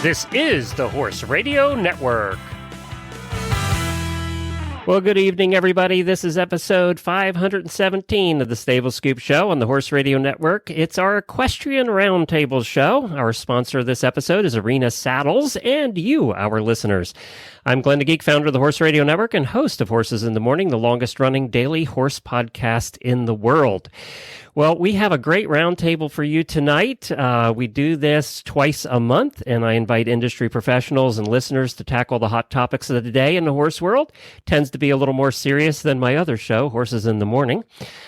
This is the Horse Radio Network. Well, good evening, everybody. This is episode 517 of the Stable Scoop Show on the Horse Radio Network. It's our Equestrian Roundtable show. Our sponsor of this episode is Arena Saddles, and you, our listeners. I'm Glenn the Geek, founder of the Horse Radio Network and host of Horses in the Morning, the longest-running daily horse podcast in the world. Well, we have a great roundtable for you tonight. We do this twice a month, and I invite industry professionals and listeners to tackle the hot topics of the day in the horse world. Tends to be a little more serious than my other show, Horses in the Morning,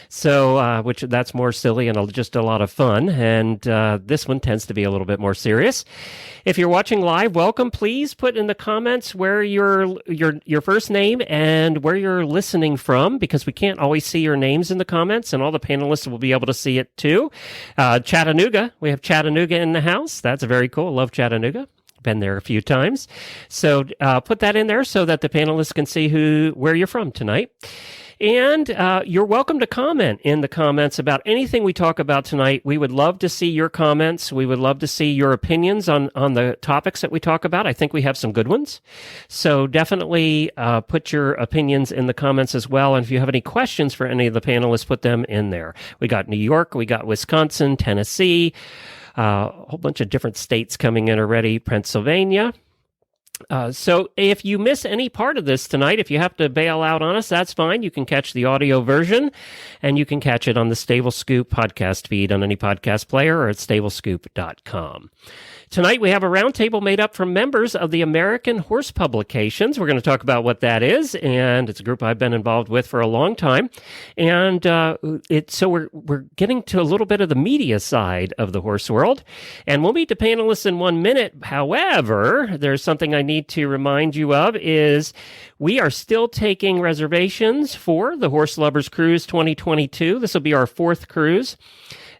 so which that's more silly and just a lot of fun. And this one tends to be a little bit more serious. If you're watching live, welcome. Please put in the comments where your first name and where you're listening from, because we can't always see your names in the comments, and all the panelists will be able to see it too. Chattanooga, we have Chattanooga in the house. That's very cool. Love Chattanooga. Been there a few times. So put that in there so that the panelists can see where you're from tonight. And you're welcome to comment in the comments about anything we talk about tonight. We would love to see your comments. We would love to see your opinions on the topics that we talk about. I think we have some good ones. So definitely put your opinions in the comments as well. And if you have any questions for any of the panelists, put them in there. We got New York, we got Wisconsin, Tennessee, a whole bunch of different states coming in already, Pennsylvania. So if you miss any part of this tonight, if you have to bail out on us, that's fine. You can catch the audio version, and you can catch it on the Stable Scoop podcast feed on any podcast player or at stablescoop.com. Tonight, we have a roundtable made up from members of the American Horse Publications. We're going to talk about what that is, and it's a group I've been involved with for a long time. And so we're getting to a little bit of the media side of the horse world, and we'll meet the panelists in 1 minute. However, there's something I need to remind you of is we are still taking reservations for the Horse Lovers Cruise 2022. This will be our fourth cruise.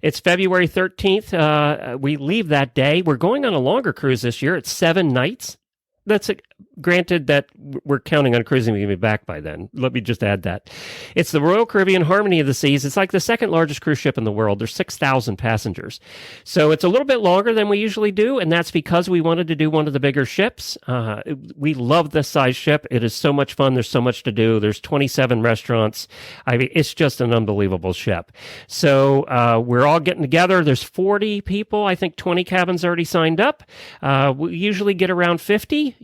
It's February 13th. We leave that day. We're going on a longer cruise this year. It's 7 nights. That's granted that we're counting on cruising to be back by then. Let me just add that. It's the Royal Caribbean Harmony of the Seas. It's like the second largest cruise ship in the world. There's 6,000 passengers. So it's a little bit longer than we usually do, and that's because we wanted to do one of the bigger ships. We love this size ship. It is so much fun. There's so much to do. There's 27 restaurants. I mean, it's just an unbelievable ship. So we're all getting together. There's 40 people. I think 20 cabins already signed up. We usually get around 50.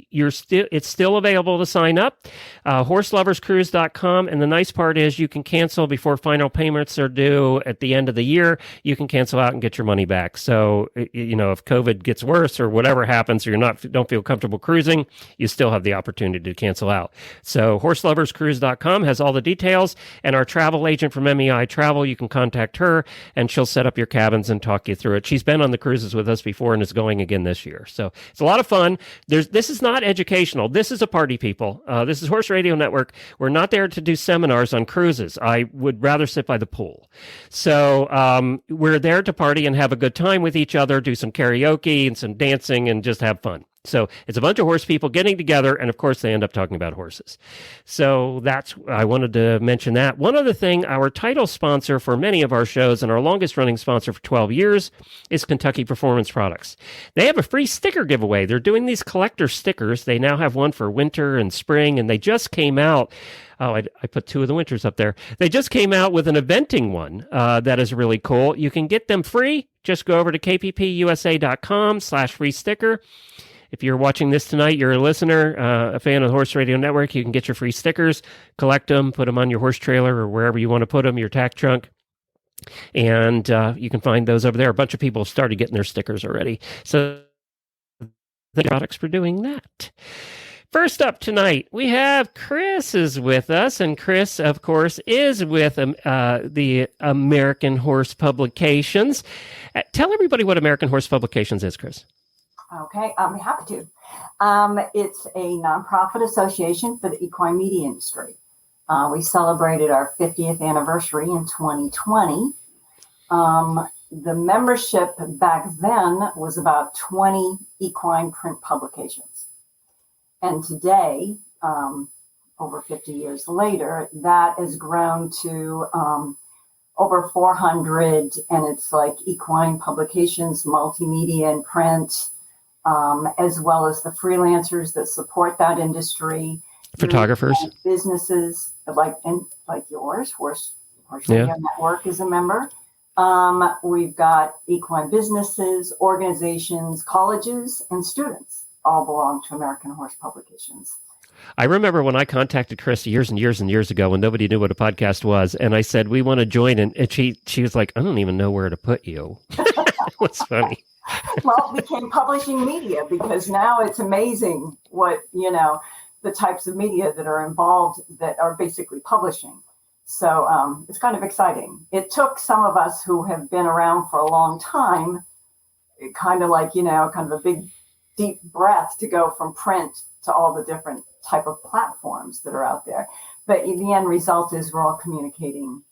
It's still available to sign up. HorseLoversCruise.com. And the nice part is you can cancel before final payments are due at the end of the year. You can cancel out and get your money back. So, you know, if COVID gets worse or whatever happens, or don't feel comfortable cruising, you still have the opportunity to cancel out. So HorseLoversCruise.com has all the details. And our travel agent from MEI Travel, you can contact her and she'll set up your cabins and talk you through it. She's been on the cruises with us before and is going again this year. So it's a lot of fun. This is not educational. This is a party, people. This is Horse Radio Network. We're not there to do seminars on cruises. I would rather sit by the pool. So we're there to party and have a good time with each other, do some karaoke and some dancing and just have fun. So it's a bunch of horse people getting together, and of course they end up talking about horses. So I wanted to mention that. One other thing, our title sponsor for many of our shows and our longest running sponsor for 12 years is Kentucky Performance Products. They have a free sticker giveaway. They're doing these collector stickers. They now have one for winter and spring, and they just came out. Oh, I put 2 of the winters up there. They just came out with an eventing one that is really cool. You can get them free. Just go over to kppusa.com/free sticker. If you're watching this tonight, you're a listener, a fan of the Horse Radio Network, you can get your free stickers, collect them, put them on your horse trailer or wherever you want to put them, your tack trunk. And you can find those over there. A bunch of people have started getting their stickers already. So the products for doing that. First up tonight, we have Chris is with us, and Chris, of course, is with the American Horse Publications. Tell everybody what American Horse Publications is, Chris. Okay, I'm happy to. It's a nonprofit association for the equine media industry. We celebrated our 50th anniversary in 2020. The membership back then was about 20 equine print publications. And today, over 50 years later, that has grown to over 400, and it's like equine publications, multimedia and print, as well as the freelancers that support that industry. Photographers. Businesses like yours, Horse Radio Network is a member. We've got equine businesses, organizations, colleges, and students all belong to American Horse Publications. I remember when I contacted Chris years and years and years ago when nobody knew what a podcast was, and I said, we want to join, and she was like, I don't even know where to put you. What's funny. Well, it became publishing media, because now it's amazing what, the types of media that are involved that are basically publishing. So it's kind of exciting. It took some of us who have been around for a long time, kind of like, kind of a big, deep breath to go from print to all the different type of platforms that are out there. But the end result is we're all communicating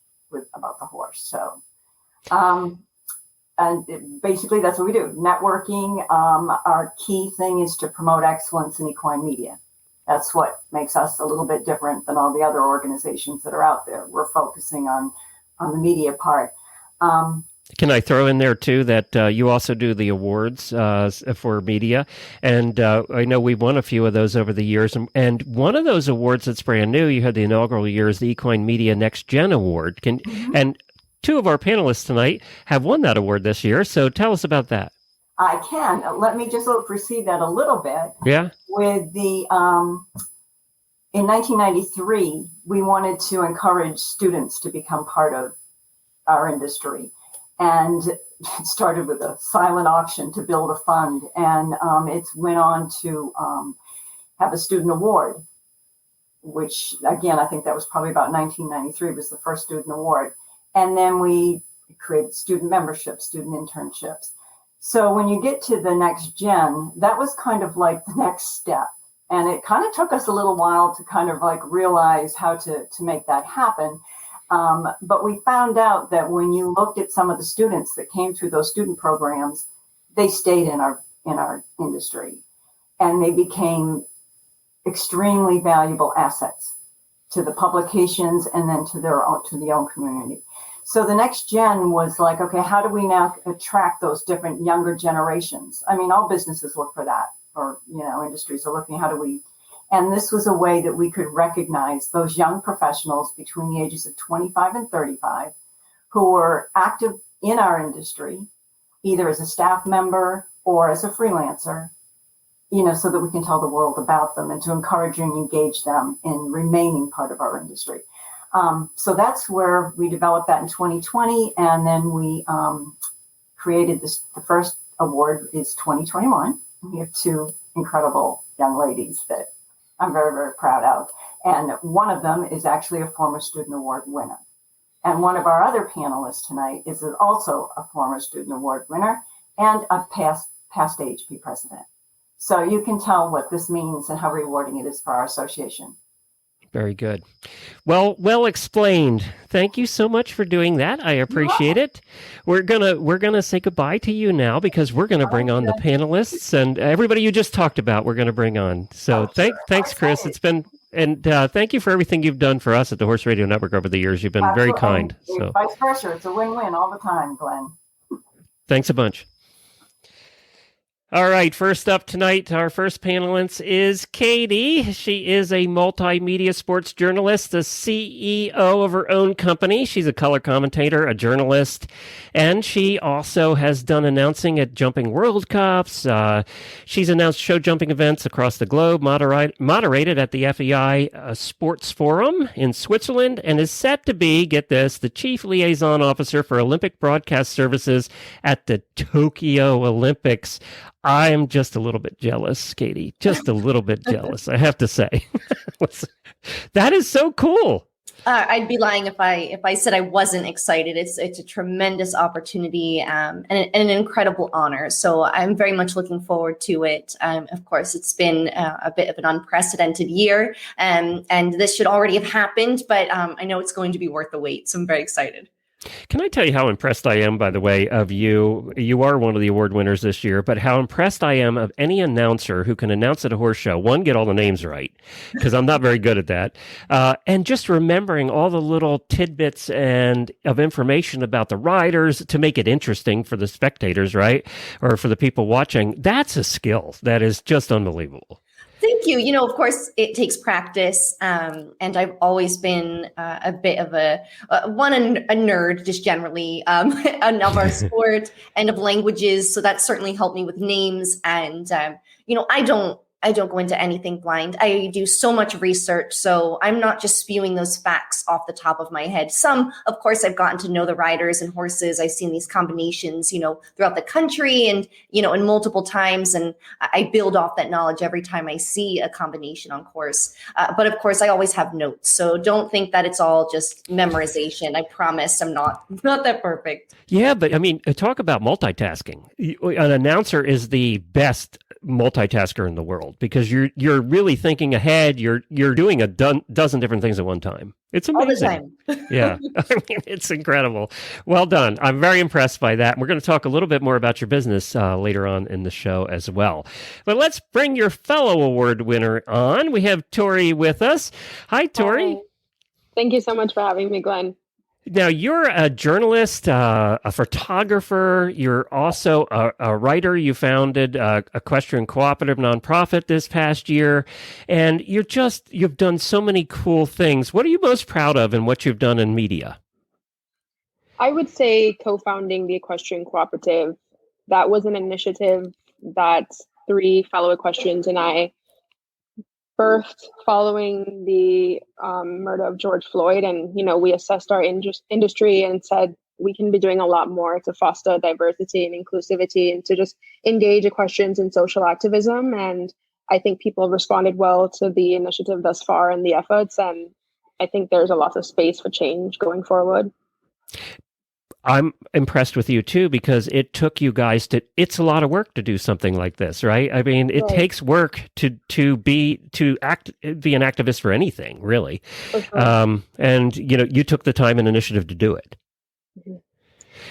about the horse. So, basically that's what we do. Networking. Our key thing is to promote excellence in equine media. That's what makes us a little bit different than all the other organizations that are out there. We're focusing on the media part. Can I throw in there, too, that you also do the awards for media? And I know we've won a few of those over the years. And one of those awards that's brand new, you had the inaugural year, is the Equine Media NextGen Award. And two of our panelists tonight have won that award this year. So tell us about that. I can. Let me just precede that a little bit. Yeah. With the, in 1993, we wanted to encourage students to become part of our industry. And it started with a silent auction to build a fund. And it went on to have a student award, which, again, I think that was probably about 1993 was the first student award. And then we created student memberships, student internships. So when you get to the next gen, that was kind of like the next step. And it kind of took us a little while to kind of like realize how to make that happen. But we found out that when you looked at some of the students that came through those student programs, they stayed in our industry, and they became extremely valuable assets to the publications and then to the own community. So the next gen was like, okay, how do we now attract those different younger generations? I mean, all businesses look for that, or, industries are looking, how do we, and this was a way that we could recognize those young professionals between the ages of 25 and 35 who were active in our industry, either as a staff member or as a freelancer, so that we can tell the world about them and to encourage and engage them in remaining part of our industry. So that's where we developed that in 2020. And then we created this. The first award is 2021. We have two incredible young ladies that I'm very, very proud of. And one of them is actually a former student award winner. And one of our other panelists tonight is also a former student award winner and a past AHP president. So you can tell what this means and how rewarding it is for our association. Very good. Well explained. Thank you so much for doing that. I appreciate it. We're gonna say goodbye to you now because we're gonna bring on the panelists and everybody you just talked about. We're gonna bring on. So thanks, Chris. It's been thank you for everything you've done for us at the Horse Radio Network over the years. You've been very kind. So vice versa. It's a win-win all the time, Glenn. Thanks a bunch. All right, first up tonight, our first panelist is Catie. She is a multimedia sports journalist, the CEO of her own company. She's a color commentator, a journalist, and she also has done announcing at Jumping World Cups. She's announced show jumping events across the globe, moderated at the FEI Sports Forum in Switzerland, and is set to be, get this, the chief liaison officer for Olympic broadcast services at the Tokyo Olympics. I'm just a little bit jealous, Catie. Just a little bit jealous, I have to say. That is so cool. I'd be lying if I said I wasn't excited. It's a tremendous opportunity and an incredible honor. So I'm very much looking forward to it. Of course, it's been a bit of an unprecedented year, and this should already have happened, but I know it's going to be worth the wait. So I'm very excited. Can I tell you how impressed I am, by the way, of you? You are one of the award winners this year, but how impressed I am of any announcer who can announce at a horse show. One, get all the names right, because I'm not very good at that. And just remembering all the little tidbits and of information about the riders to make it interesting for the spectators, right? Or for the people watching. That's a skill that is just unbelievable. Thank you. You know, of course, it takes practice, and I've always been a bit of a nerd, just generally, of our sport and of languages. So that certainly helped me with names. And I don't go into anything blind. I do so much research, so I'm not just spewing those facts off the top of my head. Some, of course, I've gotten to know the riders and horses. I've seen these combinations, throughout the country and, in multiple times. And I build off that knowledge every time I see a combination on course. But of course, I always have notes. So don't think that it's all just memorization. I promise I'm not that perfect. Yeah, but I mean, talk about multitasking. An announcer is the best multitasker in the world because you're really thinking ahead. You're doing a dozen different things at one time. It's amazing. All the time. Yeah, I mean, it's incredible. Well done. I'm very impressed by that. We're going to talk a little bit more about your business later on in the show as well. But let's bring your fellow award winner on. We have Tori with us. Hi, Tori. Hi. Thank you so much for having me, Glenn. Now, you're a journalist, a photographer. You're also a writer. You founded Equestrian Cooperative Nonprofit this past year. And you've done so many cool things. What are you most proud of in what you've done in media? I would say co-founding the Equestrian Cooperative. That was an initiative that 3 fellow equestrians and I birthed following the murder of George Floyd. And, we assessed our industry and said we can be doing a lot more to foster diversity and inclusivity and to just engage equestrians in social activism. And I think people responded well to the initiative thus far and the efforts. And I think there's a lot of space for change going forward. I'm impressed with you too, because it took you guys it's a lot of work to do something like this, right? I mean, it takes work to be an activist for anything, really. For sure. And you took the time and initiative to do it. Mm-hmm.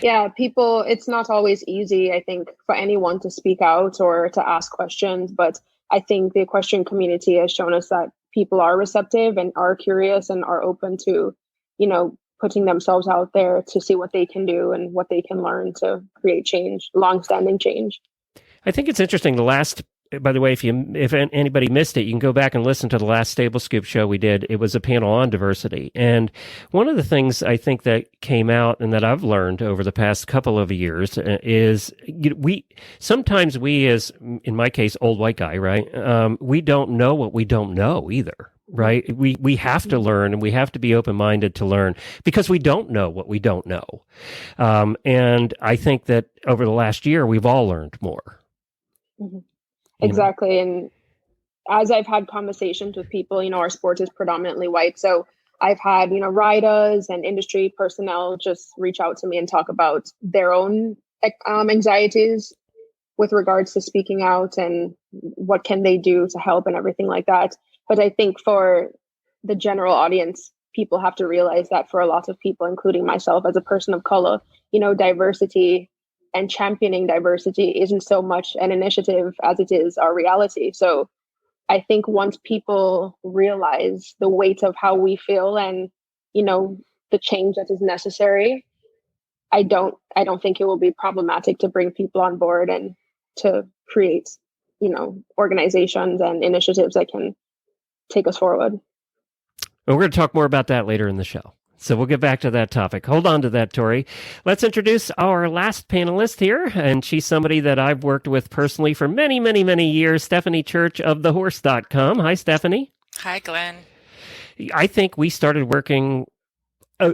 Yeah, it's not always easy, I think, for anyone to speak out or to ask questions, but I think the equestrian community has shown us that people are receptive and are curious and are open to, putting themselves out there to see what they can do and what they can learn to create change, long-standing change. I think it's interesting. By the way, if anybody missed it, you can go back and listen to the last Stable Scoop show we did. It was a panel on diversity. And one of the things I think that came out and that I've learned over the past couple of years is sometimes we, as in my case, old white guy, right? We don't know what we don't know either. Right. We have to learn, and we have to be open-minded to learn because we don't know what we don't know. And I think that over the last year, we've all learned more. Mm-hmm. Exactly. And as I've had conversations with people, our sport is predominantly white. So I've had, riders and industry personnel just reach out to me and talk about their own anxieties with regards to speaking out and what can they do to help and everything like that. But I think for the general audience, people have to realize that for a lot of people, including myself as a person of color, diversity and championing diversity isn't so much an initiative as it is our reality. So I think once people realize the weight of how we feel and, the change that is necessary, I don't think it will be problematic to bring people on board and to create, organizations and initiatives that can take us forward. Well, we're going to talk more about that later in the show. So we'll get back to that topic. Hold on to that, Tori. Let's introduce our last panelist here, and she's somebody that I've worked with personally for many, many, many years, Stephanie Church of thehorse.com. Hi, Stephanie. Hi, Glenn. I think we started working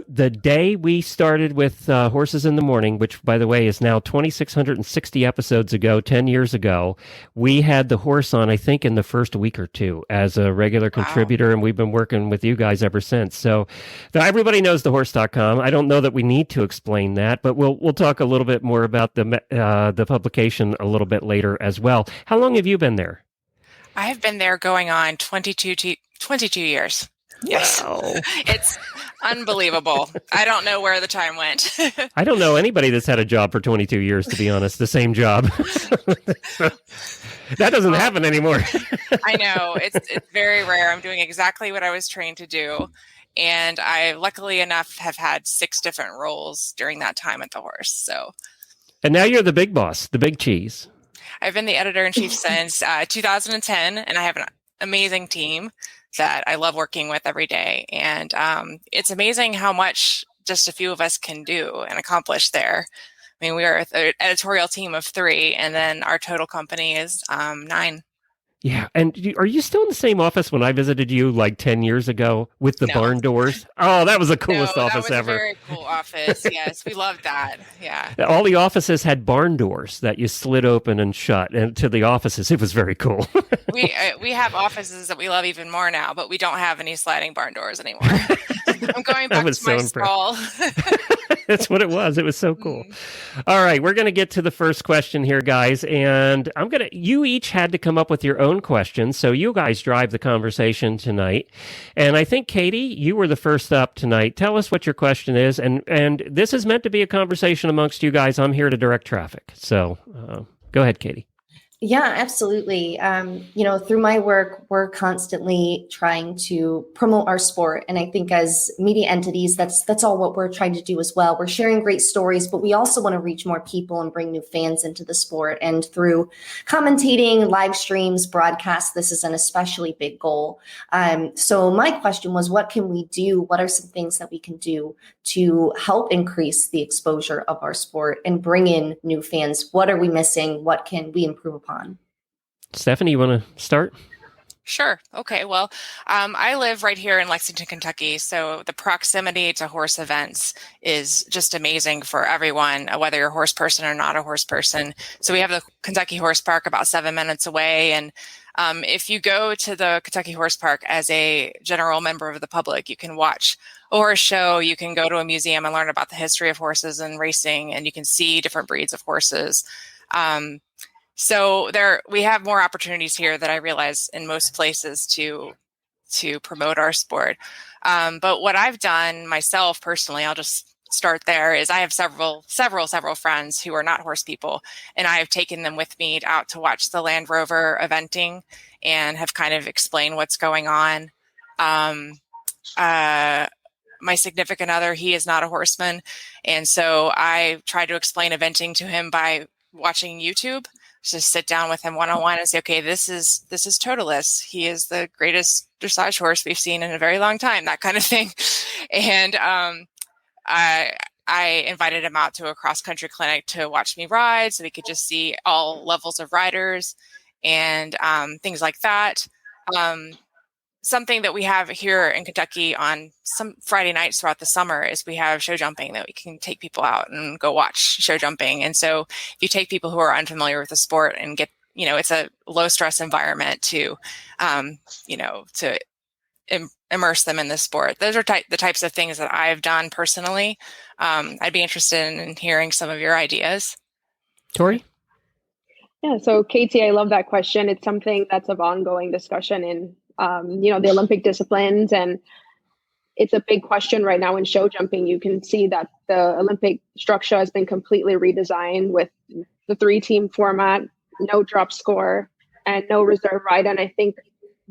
the day we started with Horses in the Morning, which, by the way, is now 2,660 episodes ago, 10 years ago. We had the horse on, I think, in the first week or two as a regular contributor, and we've been working with you guys ever since. So everybody knows thehorse.com. I don't know that we need to explain that, but we'll talk a little bit more about the publication a little bit later as well. How long have you been there? I have been there going on 22 years. Yes. Wow. It's unbelievable. I don't know where the time went. I don't know anybody that's had a job for 22 years, to be honest, the same job. That doesn't happen anymore. I know. It's very rare. I'm doing exactly what I was trained to do. And I, luckily enough, have had 6 different roles during that time at the horse. So, And now you're the big boss, the big cheese. I've been the editor-in-chief since 2010, and I have an amazing team that I love working with every day. And it's amazing how much just a few of us can do and accomplish there. I mean, we are an editorial team of 3, and then our total company is 9. Yeah. And are you still in the same office when I visited you like 10 years ago with the barn doors? Oh, that was the coolest office ever. That was a very cool office. Yes, we loved that. Yeah. All the offices had barn doors that you slid open and shut, and to the offices, it was very cool. We have offices that we love even more now, but we don't have any sliding barn doors anymore. I'm going back to my stall. That's what it was. It was so cool. All right, we're going to get to the first question here, guys, and you each had to come up with your own questions, so you guys drive the conversation tonight. And I think, Catie, you were the first up tonight. Tell us what your question is, and this is meant to be a conversation amongst you guys. I'm here to direct traffic. So go ahead, Catie. Yeah, absolutely. Through my work, we're constantly trying to promote our sport. And I think as media entities, that's all what we're trying to do as well. We're sharing great stories, but we also want to reach more people and bring new fans into the sport. And through commentating, live streams, broadcasts, this is an especially big goal. So my question was, what can we do? What are some things that we can do to help increase the exposure of our sport and bring in new fans? What are we missing? What can we improve upon? Stephanie, you want to start? Sure. Okay. Well, I live right here in Lexington, Kentucky. So the proximity to horse events is just amazing for everyone, whether you're a horse person or not a horse person. So we have the Kentucky Horse Park about 7 minutes away. And if you go to the Kentucky Horse Park as a general member of the public, you can watch a horse show. You can go to a museum and learn about the history of horses and racing, and you can see different breeds of horses. So we have more opportunities here that I realize in most places to promote our sport. But what I've done myself personally, I'll just start there, is I have several friends who are not horse people, and I have taken them with me out to watch the Land Rover eventing and have kind of explained what's going on. My significant other, he is not a horseman, and so I try to explain eventing to him by watching YouTube. Just sit down with him one-on-one and say, okay, this is Totalis. He is the greatest dressage horse we've seen in a very long time, that kind of thing. And I invited him out to a cross-country clinic to watch me ride so he could just see all levels of riders and things like that. Something that we have here in Kentucky on some Friday nights throughout the summer is we have show jumping that we can take people out and go watch show jumping. And so if you take people who are unfamiliar with the sport and get, it's a low stress environment to immerse them in the sport. Those are the types of things that I've done personally. I'd be interested in hearing some of your ideas. Tori? Yeah, so Catie, I love that question. It's something that's of ongoing discussion in the Olympic disciplines. And it's a big question right now in show jumping. You can see that the Olympic structure has been completely redesigned with the 3-team format, no drop score, and no reserve ride. And I think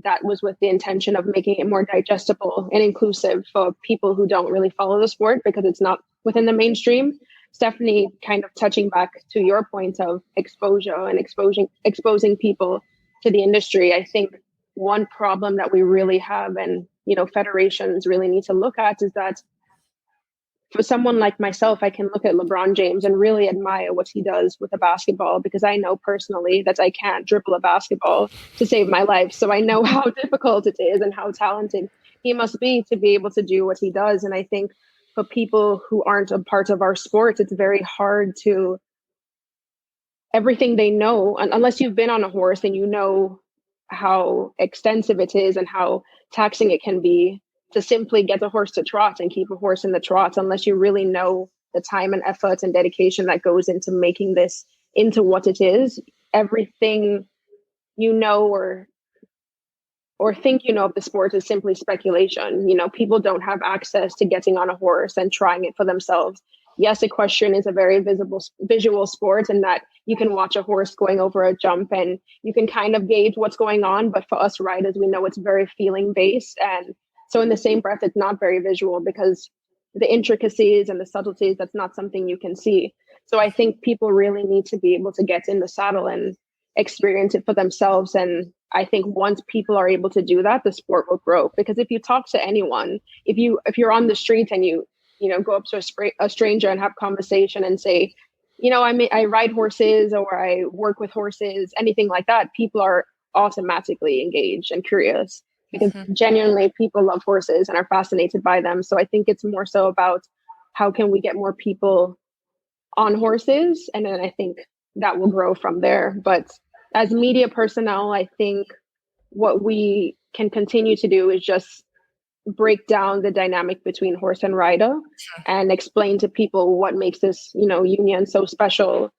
that was with the intention of making it more digestible and inclusive for people who don't really follow the sport because it's not within the mainstream. Stephanie, kind of touching back to your point of exposure and exposing people to the industry, I think one problem that we really have and, federations really need to look at is that for someone like myself, I can look at LeBron James and really admire what he does with a basketball because I know personally that I can't dribble a basketball to save my life. So I know how difficult it is and how talented he must be to be able to do what he does. And I think for people who aren't a part of our sport, it's very hard to everything they know, unless you've been on a horse and you know how extensive it is and how taxing it can be to simply get a horse to trot and keep a horse in the trot, unless you really know the time and effort and dedication that goes into making this into what it is. Everything or or think, of the sport as simply speculation. People don't have access to getting on a horse and trying it for themselves. Yes, equestrian is a very visual sport, in that you can watch a horse going over a jump and you can kind of gauge what's going on. But for us riders, we know it's very feeling based. And so in the same breath, it's not very visual, because the intricacies and the subtleties, that's not something you can see. So I think people really need to be able to get in the saddle and experience it for themselves. And I think once people are able to do that, the sport will grow. Because if you talk to anyone, if you're on the street and you go up to a stranger and have conversation and say, I ride horses, or I work with horses, anything like that, people are automatically engaged and curious, because genuinely people love horses and are fascinated by them. So I think it's more so about how can we get more people on horses, and then I think that will grow from there. But as media personnel, I think what we can continue to do is just break down the dynamic between horse and rider and explain to people what makes this, union so special.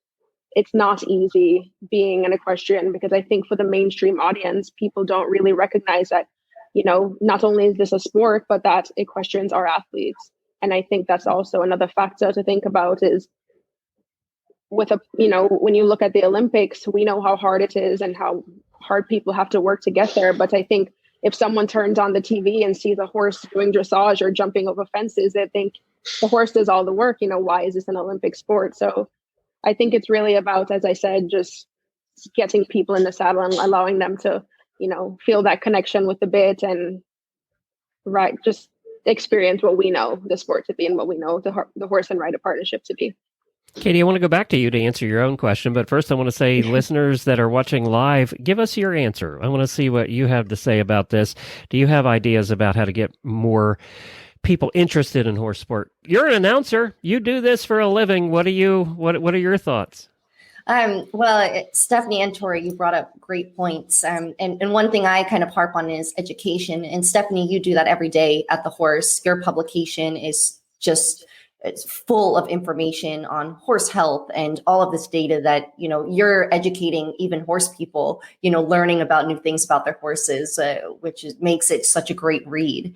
It's not easy being an equestrian, because I think for the mainstream audience, people don't really recognize that, not only is this a sport, but that equestrians are athletes. And I think that's also another factor to think about, is with when you look at the Olympics, we know how hard it is and how hard people have to work to get there. But I think if someone turns on the TV and sees a horse doing dressage or jumping over fences, they think the horse does all the work. Why is this an Olympic sport? So I think it's really about, as I said, just getting people in the saddle and allowing them to, feel that connection with the bit and just experience what we know the sport to be and what we know the horse and rider partnership to be. Catie, I want to go back to you to answer your own question, but first I want to say, listeners that are watching live, give us your answer. I want to see what you have to say about this. Do you have ideas about how to get more people interested in horse sport? You're an announcer. You do this for a living. What are your thoughts? Well, Stephanie and Tori, you brought up great points. And one thing I kind of harp on is education. And Stephanie, you do that every day at the horse. Your publication is it's full of information on horse health and all of this data that, you're educating even horse people, learning about new things about their horses, which makes it such a great read.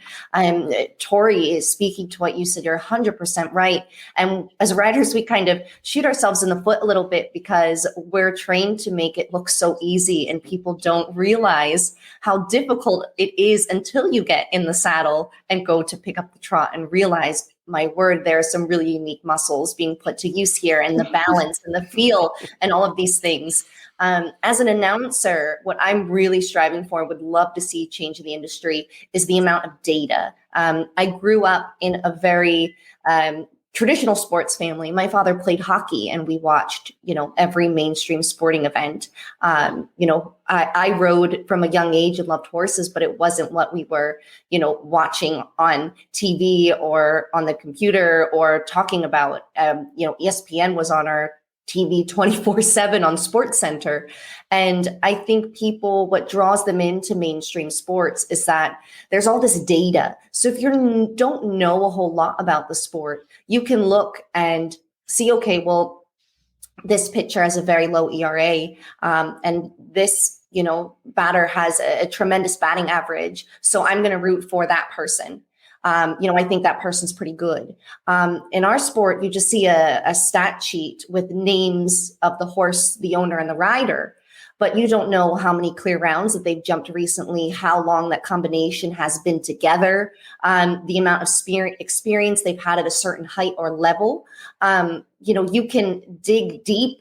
Tori is speaking to what you said. You're 100% right. And as riders, we kind of shoot ourselves in the foot a little bit, because we're trained to make it look so easy, and people don't realize how difficult it is until you get in the saddle and go to pick up the trot and realize, my word, there are some really unique muscles being put to use here, and the balance and the feel and all of these things. As an announcer, what I'm really striving for, would love to see change in the industry, is the amount of data. I grew up in a very traditional sports family. My father played hockey, and we watched, every mainstream sporting event. I rode from a young age and loved horses, but it wasn't what we were, watching on TV or on the computer or talking about. ESPN was on our TV 24/7 on Sports Center. And I think what draws them into mainstream sports is that there's all this data. So if you don't know a whole lot about the sport, you can look and see, okay, well, this pitcher has a very low ERA, and this, batter has a tremendous batting average. So I'm going to root for that person. I think that person's pretty good. In our sport, you just see a stat sheet with names of the horse, the owner, and the rider, but you don't know how many clear rounds that they've jumped recently, how long that combination has been together, the amount of experience they've had at a certain height or level. You can dig deep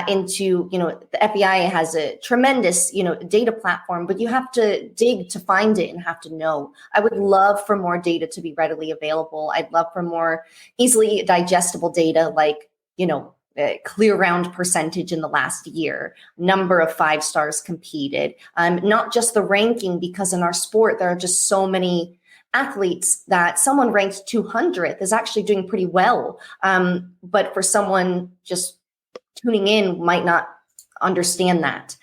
into, the FEI has a tremendous, data platform, but you have to dig to find it and have to know. I would love for more data to be readily available. I'd love for more easily digestible data, like, clear round percentage in the last year, number of 5 stars competed, not just the ranking, because in our sport, there are just so many athletes that someone ranked 200th is actually doing pretty well. But for someone just tuning in might not understand that.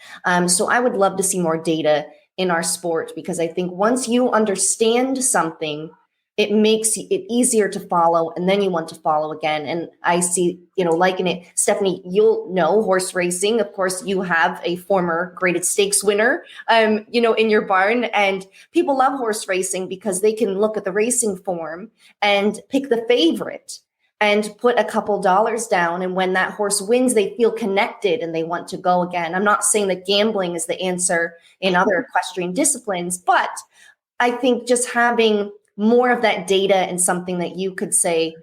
So I would love to see more data in our sport, because I think once you understand something, it makes it easier to follow, and then you want to follow again. And I see, liken it, Stephanie, you'll know horse racing. Of course, you have a former graded stakes winner, in your barn, and people love horse racing because they can look at the racing form and pick the favorite and put a couple dollars down. And when that horse wins, they feel connected and they want to go again. I'm not saying that gambling is the answer in other equestrian disciplines, but I think just having more of that data and something that you could say,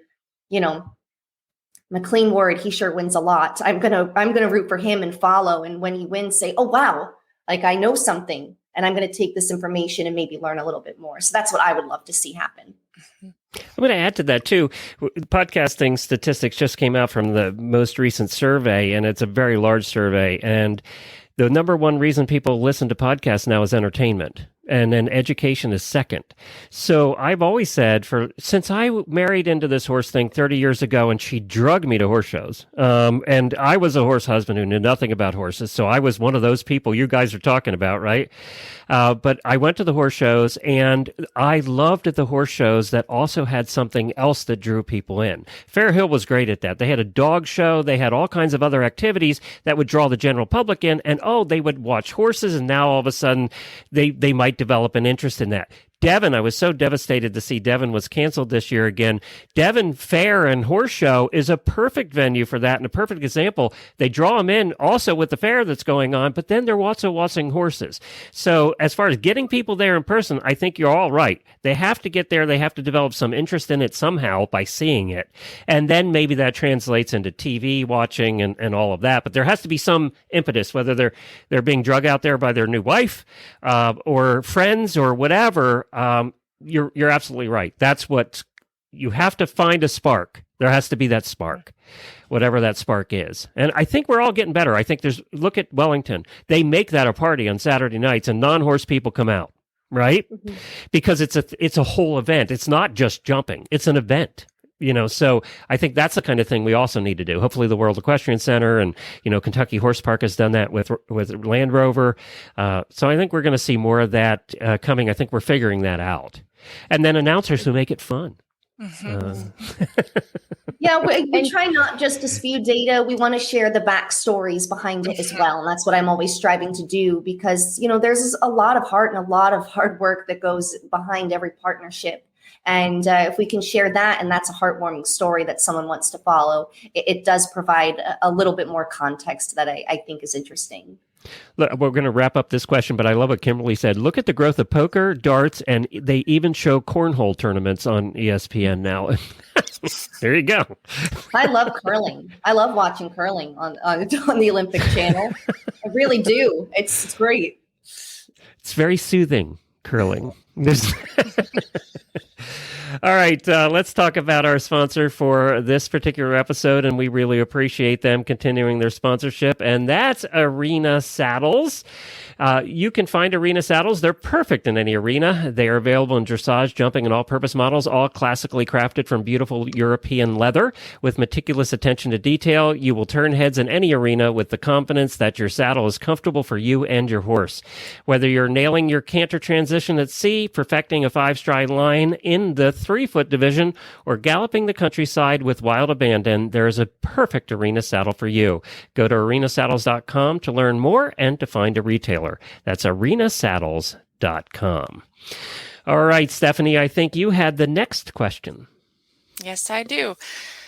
McLean Ward, he sure wins a lot. I'm gonna root for him and follow. And when he wins, say, oh wow, like I know something, and I'm gonna take this information and maybe learn a little bit more. So that's what I would love to see happen. I'm going to add to that too. Podcasting statistics just came out from the most recent survey, and it's a very large survey. And the number one reason people listen to podcasts now is entertainment. And then education is second. So I've always said, since I married into this horse thing 30 years ago, and she drugged me to horse shows, and I was a horse husband who knew nothing about horses, so I was one of those people you guys are talking about, right? But I went to the horse shows, and I loved the horse shows that also had something else that drew people in. Fair Hill was great at that. They had a dog show. They had all kinds of other activities that would draw the general public in, and they would watch horses, and now all of a sudden they might develop an interest in that. Devon, I was so devastated to see Devon was canceled this year again. Devon Fair and Horse Show is a perfect venue for that and a perfect example. They draw them in also with the fair that's going on, but then they're also watching horses. So as far as getting people there in person, I think you're all right. They have to get there. They have to develop some interest in it somehow by seeing it. And then maybe that translates into TV watching and all of that. But there has to be some impetus, whether they're being drug out there by their new wife or friends or whatever. You're absolutely right. That's what you have to find a spark. There has to be that spark, whatever that spark is. And I think we're all getting better. I think look at Wellington. They make that a party on Saturday nights and non-horse people come out, right? Mm-hmm. Because it's a whole event. It's not just jumping. It's an event. So I think that's the kind of thing we also need to do. Hopefully the World Equestrian Center and, Kentucky Horse Park has done that with Land Rover. So I think we're going to see more of that coming. I think we're figuring that out. And then announcers who make it fun. Mm-hmm. Yeah, we try not just to spew data. We want to share the backstories behind it as well. And that's what I'm always striving to do because, there's a lot of heart and a lot of hard work that goes behind every partnership. And if we can share that, and that's a heartwarming story that someone wants to follow, it does provide a little bit more context that I think is interesting. Look, we're going to wrap up this question, but I love what Kimberly said. Look at the growth of poker, darts, and they even show cornhole tournaments on ESPN now. There you go. I love curling. I love watching curling on the Olympic Channel. I really do. It's great. It's very soothing, curling. All right, let's talk about our sponsor for this particular episode, and we really appreciate them continuing their sponsorship, and that's Arena Saddles. You can find Arena Saddles. They're perfect in any arena. They are available in dressage, jumping, and all-purpose models, all classically crafted from beautiful European leather with meticulous attention to detail. You will turn heads in any arena with the confidence that your saddle is comfortable for you and your horse. Whether you're nailing your canter transition at sea, perfecting a 5-stride line in the 3-foot division, or galloping the countryside with wild abandon, there is a perfect Arena saddle for you. Go to arenasaddles.com to learn more and to find a retailer. That's arenasaddles.com. All right, Stephanie, I think you had the next question. Yes, I do.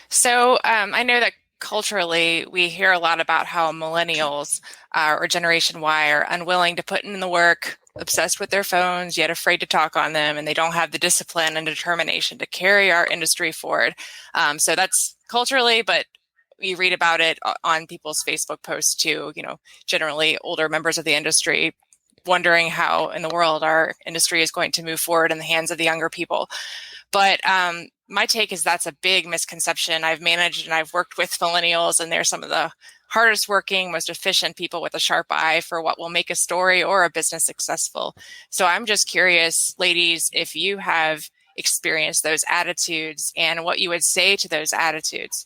So I know that culturally we hear a lot about how millennials or Generation Y are unwilling to put in the work, obsessed with their phones, yet afraid to talk on them, and they don't have the discipline and determination to carry our industry forward. So that's culturally, but you read about it on people's Facebook posts too, generally older members of the industry wondering how in the world our industry is going to move forward in the hands of the younger people. But my take is that's a big misconception. I've managed and I've worked with millennials, and they're some of the hardest working, most efficient people with a sharp eye for what will make a story or a business successful. So I'm just curious, ladies, if you have experienced those attitudes and what you would say to those attitudes.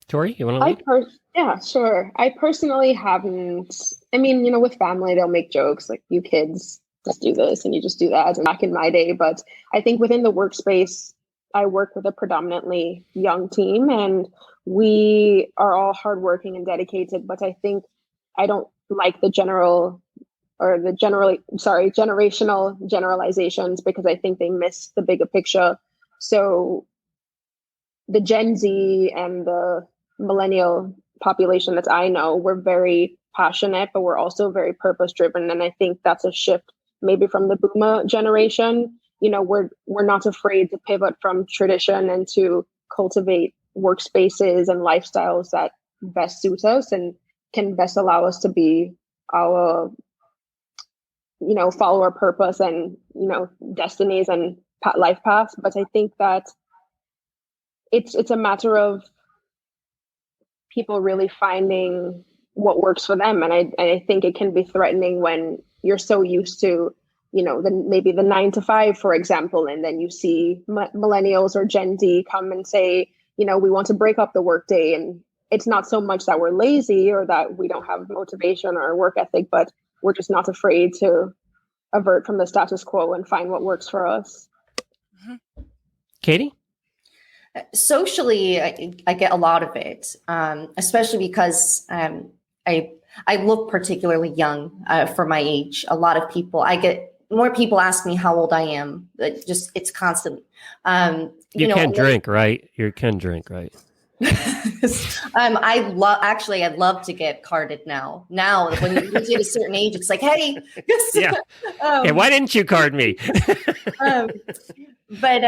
Tori, you want to lead? Yeah, sure. I personally haven't. I mean, with family, they'll make jokes like, you kids just do this and you just do that, back in my day. But I think within the workspace, I work with a predominantly young team, and we are all hardworking and dedicated. But I think I don't like the generational generalizations, because I think they miss the bigger picture. So the Gen Z and the millennial population that I know, we're very passionate, but we're also very purpose driven. And I think that's a shift maybe from the boomer generation. We're not afraid to pivot from tradition and to cultivate workspaces and lifestyles that best suit us and can best allow us to be our, follow our purpose and, destinies and life paths. But I think that it's a matter of people really finding what works for them. And I think it can be threatening when you're so used to, maybe the 9 to 5, for example, and then you see millennials or Gen Z come and say, we want to break up the workday. And it's not so much that we're lazy or that we don't have motivation or work ethic, but we're just not afraid to avert from the status quo and find what works for us. Mm-hmm. Catie? Socially, I get a lot of it, especially because I look particularly young for my age. A lot of people, I get more people ask me how old I am. It's constant. You can drink, right? You can drink, right? I'd love to get carded now. Now, when you get to a certain age, it's like, hey, yeah. Hey, why didn't you card me? But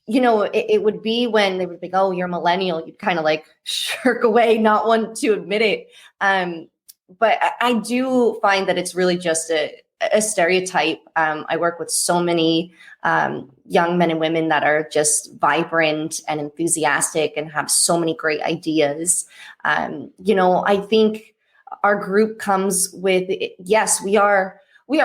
it would be when they would be, oh, you're a millennial. You'd kind of like shirk away, not want to admit it. But I do find that it's really just a stereotype. I work with so many young men and women that are just vibrant and enthusiastic and have so many great ideas. I think our group comes with, yes, we are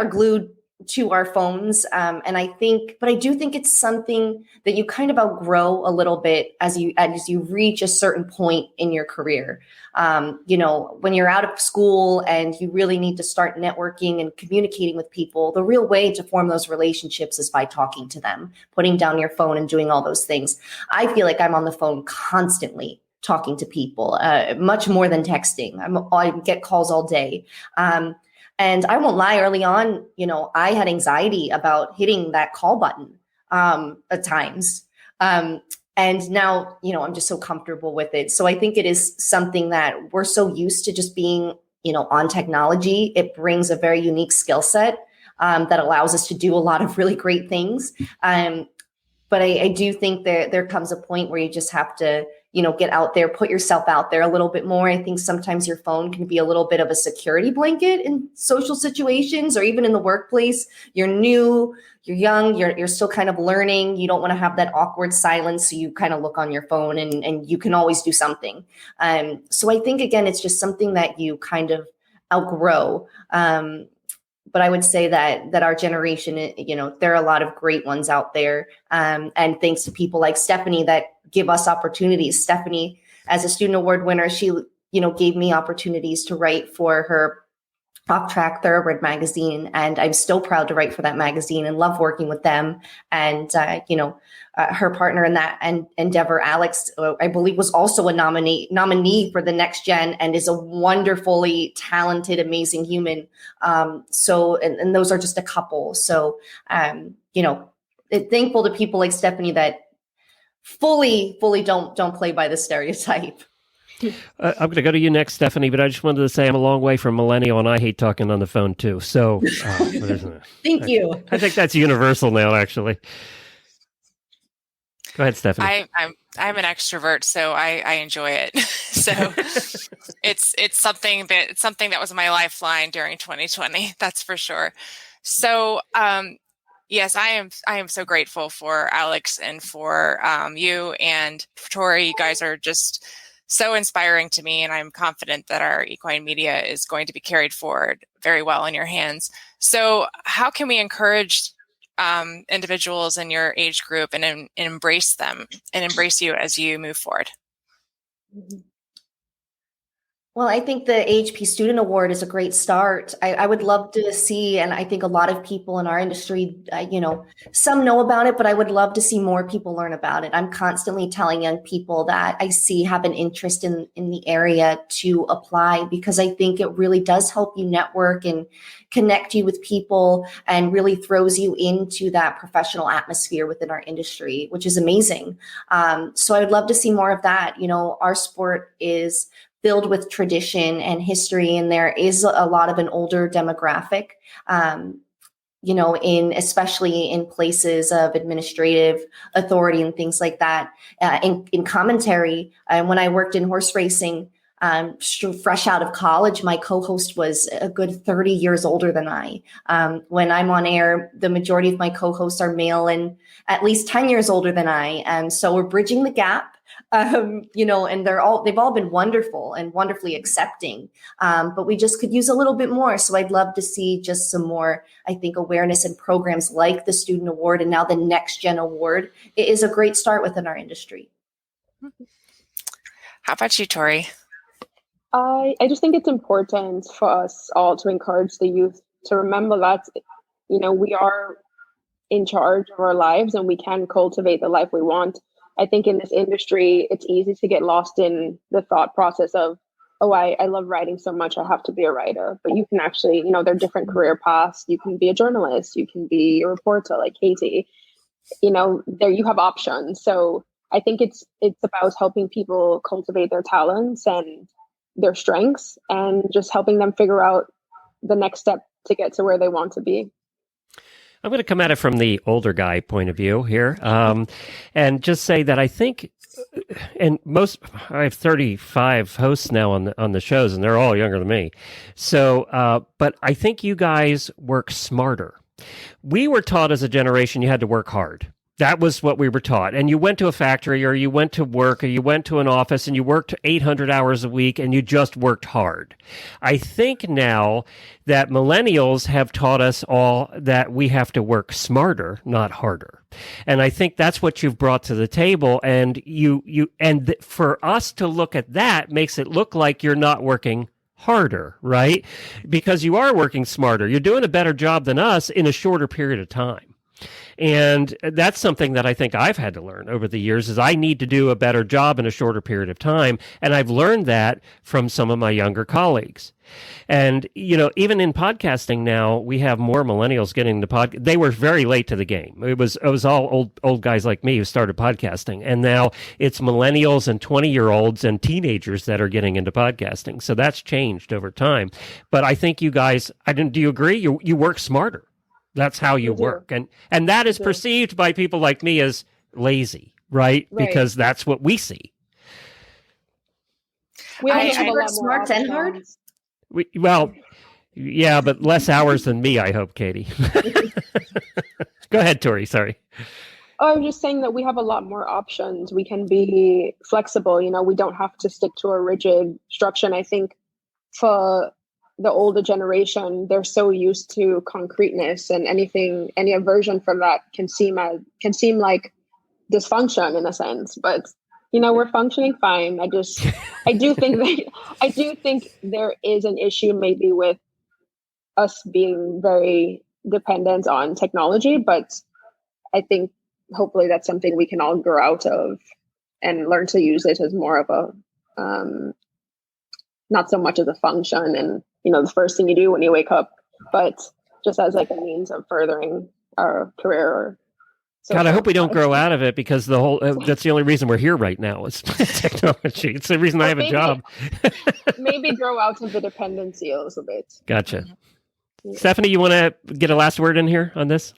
glued to our phones. But I do think it's something that you kind of outgrow a little bit as you reach a certain point in your career. When you're out of school and you really need to start networking and communicating with people, the real way to form those relationships is by talking to them, putting down your phone and doing all those things. I feel like I'm on the phone constantly talking to people, much more than texting. I get calls all day. And I won't lie, early on, I had anxiety about hitting that call button at times. And now, I'm just so comfortable with it. So I think it is something that we're so used to just being, on technology. It brings a very unique skill set that allows us to do a lot of really great things. But I do think there comes a point where you just have to, get out there, put yourself out there a little bit more. I think sometimes your phone can be a little bit of a security blanket in social situations or even in the workplace. You're new, you're young, you're still kind of learning. You don't want to have that awkward silence. So you kind of look on your phone and you can always do something. So I think, again, it's just something that you kind of outgrow. But I would say that our generation, there are a lot of great ones out there. And thanks to people like Stephanie that give us opportunities. Stephanie, as a student award winner, she, gave me opportunities to write for her Off Track Thoroughbred magazine. And I'm still proud to write for that magazine and love working with them. And, her partner in that endeavor, Alex, I believe was also a nominee for the NextGen and is a wonderfully talented, amazing human. So those are just a couple. So, thankful to people like Stephanie that fully don't play by the stereotype. I'm going to go to you next, Stephanie, but I just wanted to say I'm a long way from millennial and I hate talking on the phone too. So thank you. I think that's universal now, actually. Go ahead, Stephanie. I'm an extrovert, so I enjoy it. So it's something that was my lifeline during 2020. That's for sure. So yes, I am so grateful for Alex and for you and for Tori. You guys are just so inspiring to me, and I'm confident that our equine media is going to be carried forward very well in your hands. So how can we encourage individuals in your age group and embrace them and embrace you as you move forward? Well, I think the AHP Student Award is a great start. I would love to see, and I think a lot of people in our industry, some know about it, but I would love to see more people learn about it. I'm constantly telling young people that I see have an interest in the area to apply, because I think it really does help you network and connect you with people and really throws you into that professional atmosphere within our industry, which is amazing. So I would love to see more of that. Our sport is filled with tradition and history, and there is a lot of an older demographic, especially in places of administrative authority and things like that. In commentary, when I worked in horse racing, fresh out of college, my co-host was a good 30 years older than I. When I'm on air, the majority of my co-hosts are male and at least 10 years older than I. And so we're bridging the gap. And they've all been wonderful and wonderfully accepting. But we just could use a little bit more. So I'd love to see just some more, I think, awareness and programs like the Student Award and now the NextGen Award. It is a great start within our industry. How about you, Tori? I just think it's important for us all to encourage the youth to remember that, we are in charge of our lives and we can cultivate the life we want. I think in this industry, it's easy to get lost in the thought process of, oh, I love writing so much, I have to be a writer. But you can actually, there are different career paths. You can be a journalist, you can be a reporter like Catie. There you have options. So I think it's about helping people cultivate their talents and their strengths and just helping them figure out the next step to get to where they want to be. I'm going to come at it from the older guy point of view here, and just say that I think, and I have 35 hosts now on the shows, and they're all younger than me. So, but I think you guys work smarter. We were taught as a generation you had to work hard. That was what we were taught. And you went to a factory or you went to work or you went to an office and you worked 800 hours a week and you just worked hard. I think now that millennials have taught us all that we have to work smarter, not harder. And I think that's what you've brought to the table. And for us to look at that makes it look like you're not working harder, right? Because you are working smarter. You're doing a better job than us in a shorter period of time. And that's something that I think I've had to learn over the years is I need to do a better job in a shorter period of time. And I've learned that from some of my younger colleagues. And, even in podcasting now, we have more millennials getting the podcast. They were very late to the game. It was all old guys like me who started podcasting. And now it's millennials and 20-year-olds and teenagers that are getting into podcasting. So that's changed over time. But I think you guys, do you agree? You work smarter. That's how you work. And that is perceived by people like me as lazy, right? Because that's what we see. I work smart and hard. Yeah, but less hours than me, I hope, Catie. Go ahead, Tori. Sorry. Oh, I'm just saying that we have a lot more options. We can be flexible. We don't have to stick to a rigid structure. And I think for the older generation, they're so used to concreteness, and any aversion from that can seem like dysfunction in a sense. But we're functioning fine. I do think there is an issue maybe with us being very dependent on technology, but I think hopefully that's something we can all grow out of and learn to use it as more of a not so much as a function and the first thing you do when you wake up, but just as like a means of furthering our career. God, I hope we don't grow out of it because that's the only reason we're here right now is technology. It's the reason I have a job. Maybe grow out of the dependency a little bit. Gotcha. Yeah. Stephanie, you want to get a last word in here on this?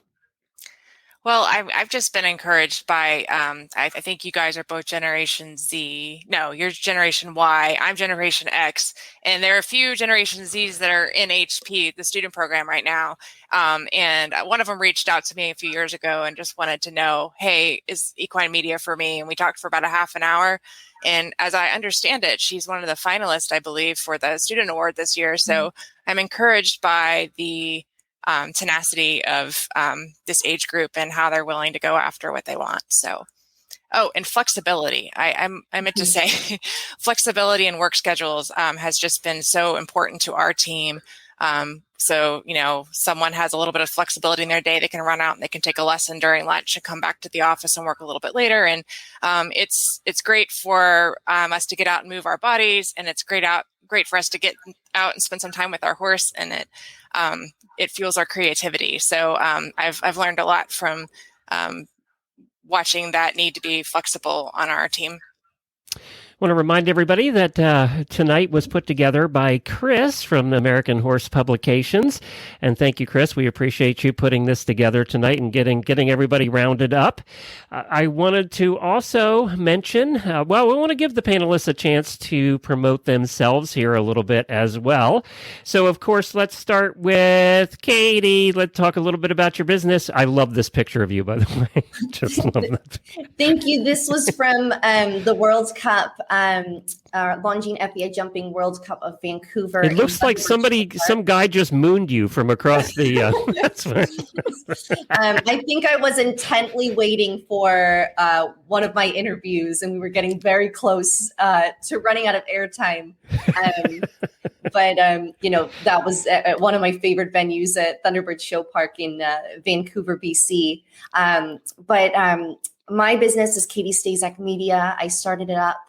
Well, I've just been encouraged by, I think you guys are both Generation Z. No, you're Generation Y. I'm Generation X. And there are a few Generation Zs that are in HP, the student program right now. And one of them reached out to me a few years ago and just wanted to know, hey, is equine media for me? And we talked for about a half an hour. And as I understand it, she's one of the finalists, I believe, for the student award this year. So I'm encouraged by the tenacity of this age group and how they're willing to go after what they want. So Oh, and flexibility. I meant to say flexibility in work schedules has just been so important to our team. So, someone has a little bit of flexibility in their day. They can run out and they can take a lesson during lunch and come back to the office and work a little bit later. And it's great for us to get out and move our bodies, and it's great for us to get out and spend some time with our horse, and it fuels our creativity. So I've learned a lot from watching that need to be flexible on our team. I want to remind everybody that tonight was put together by Chris from American Horse Publications. And thank you, Chris. We appreciate you putting this together tonight and getting everybody rounded up. I wanted to also mention, we want to give the panelists a chance to promote themselves here a little bit as well. So, of course, let's start with Catie. Let's talk a little bit about your business. I love this picture of you, by the way. Just love that. Thank you. This was from the World Cup. Longines Épée Jumping World Cup of Vancouver. It looks like some guy just mooned you from across the. I think I was intently waiting for one of my interviews, and we were getting very close to running out of airtime. But that was one of my favorite venues at Thunderbird Show Park in Vancouver, BC. My business is Catie Staszak Media. I started it up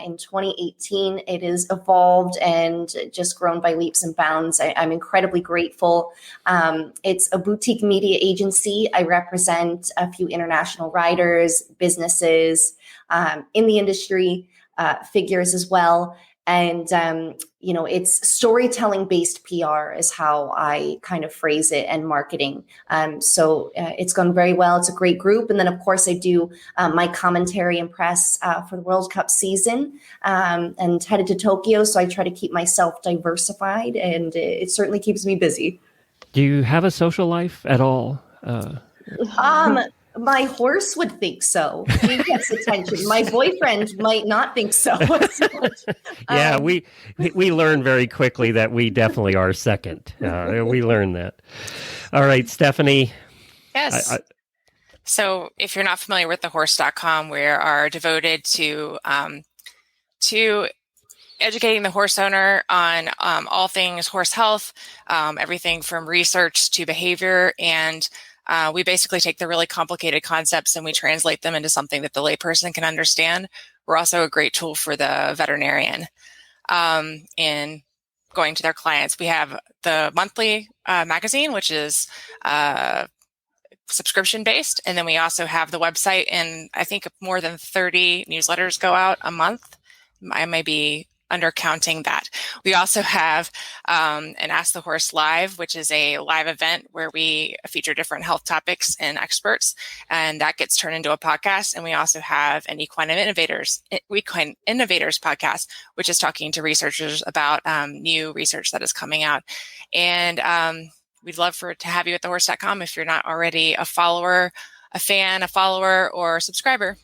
in 2018. It has evolved and just grown by leaps and bounds. I'm incredibly grateful. It's a boutique media agency. I represent a few international riders, businesses in the industry, figures as well. And, it's storytelling-based PR is how I kind of phrase it, and marketing. So it's gone very well. It's a great group. And then, of course, I do my commentary and press for the World Cup season and headed to Tokyo. So I try to keep myself diversified, and it certainly keeps me busy. Do you have a social life at all? My horse would think so. He gets attention. My boyfriend might not think so. Yeah, we learn very quickly that we definitely are second. We learn that. All right, Stephanie. Yes. So if you're not familiar with thehorse.com, we are devoted to educating the horse owner on all things horse health, everything from research to behavior, and we basically take the really complicated concepts and we translate them into something that the layperson can understand. We're also a great tool for the veterinarian in going to their clients. We have the monthly magazine, which is subscription-based. And then we also have the website, and I think more than 30 newsletters go out a month. I may be undercounting that. We also have an Ask the Horse Live, which is a live event where we feature different health topics and experts, and that gets turned into a podcast. And we also have an Equine Innovators podcast, which is talking to researchers about new research that is coming out. And we'd love to have you at thehorse.com if you're not already a follower, a fan, a follower, or subscriber.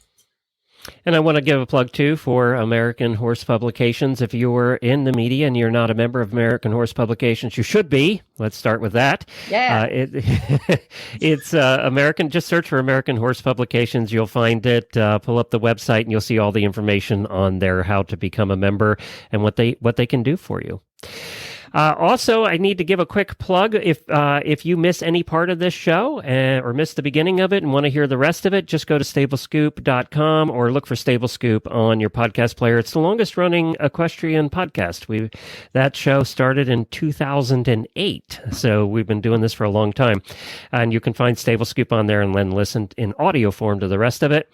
And I want to give a plug, too, for American Horse Publications. If you're in the media and you're not a member of American Horse Publications, you should be. Let's start with that. Yeah. It's American. Just search for American Horse Publications. You'll find it. Pull up the website, and you'll see all the information on there, how to become a member and what they can do for you. Also, I need to give a quick plug. If you miss any part of this show or miss the beginning of it and want to hear the rest of it, just go to stablescoop.com or look for Stable Scoop on your podcast player. It's the longest running equestrian podcast. That show started in 2008, so we've been doing this for a long time. And you can find Stable Scoop on there and then listen in audio form to the rest of it.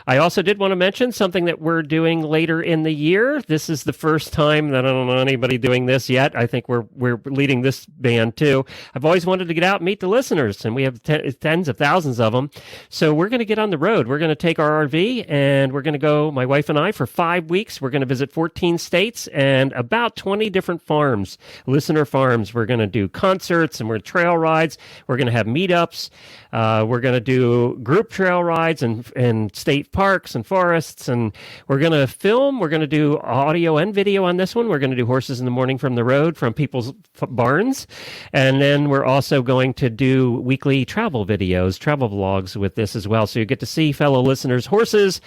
I also did want to mention something that we're doing later in the year. This is the first time that I don't know anybody doing this yet. I think we're leading this band too. I've always wanted to get out and meet the listeners, and we have tens of thousands of them. So we're going to get on the road. We're going to take our RV, and we're going to go, my wife and I, for 5 weeks. We're going to visit 14 states and about 20 different farms, listener farms. We're going to do concerts, and we're trail rides. We're going to have meetups. We're going to do group trail rides and state parks and forests, and we're going to film. We're going to do audio and video on this one. We're going to do Horses in the Morning from the Road from on people's barns. And then we're also going to do weekly travel videos, travel vlogs with this as well. So you get to see fellow listeners' horses,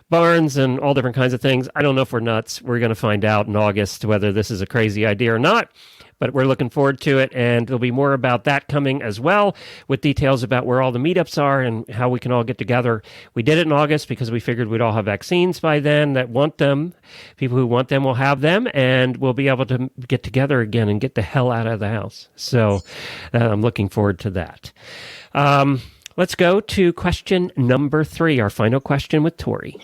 barns, and all different kinds of things. I don't know if we're nuts. We're going to find out in August whether this is a crazy idea or not. But we're looking forward to it, and there'll be more about that coming as well, with details about where all the meetups are and how we can all get together. We did it in August because we figured we'd all have vaccines by then that want them. People who want them will have them, and we'll be able to get together again and get the hell out of the house. So I'm looking forward to that. Let's go to question number 3, our final question with Tori.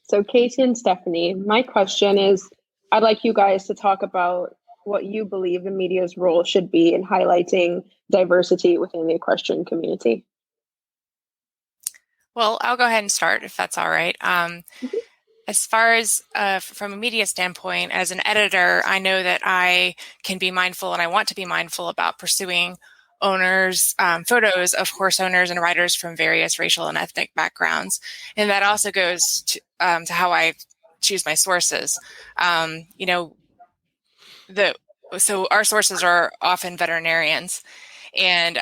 So Catie and Stephanie, my question is, I'd like you guys to talk about what you believe the media's role should be in highlighting diversity within the equestrian community. Well, I'll go ahead and start if that's all right. As far as from a media standpoint, as an editor, I know that I can be mindful and I want to be mindful about pursuing owners, photos of horse owners and riders from various racial and ethnic backgrounds. And that also goes to how I choose my sources. So our sources are often veterinarians, and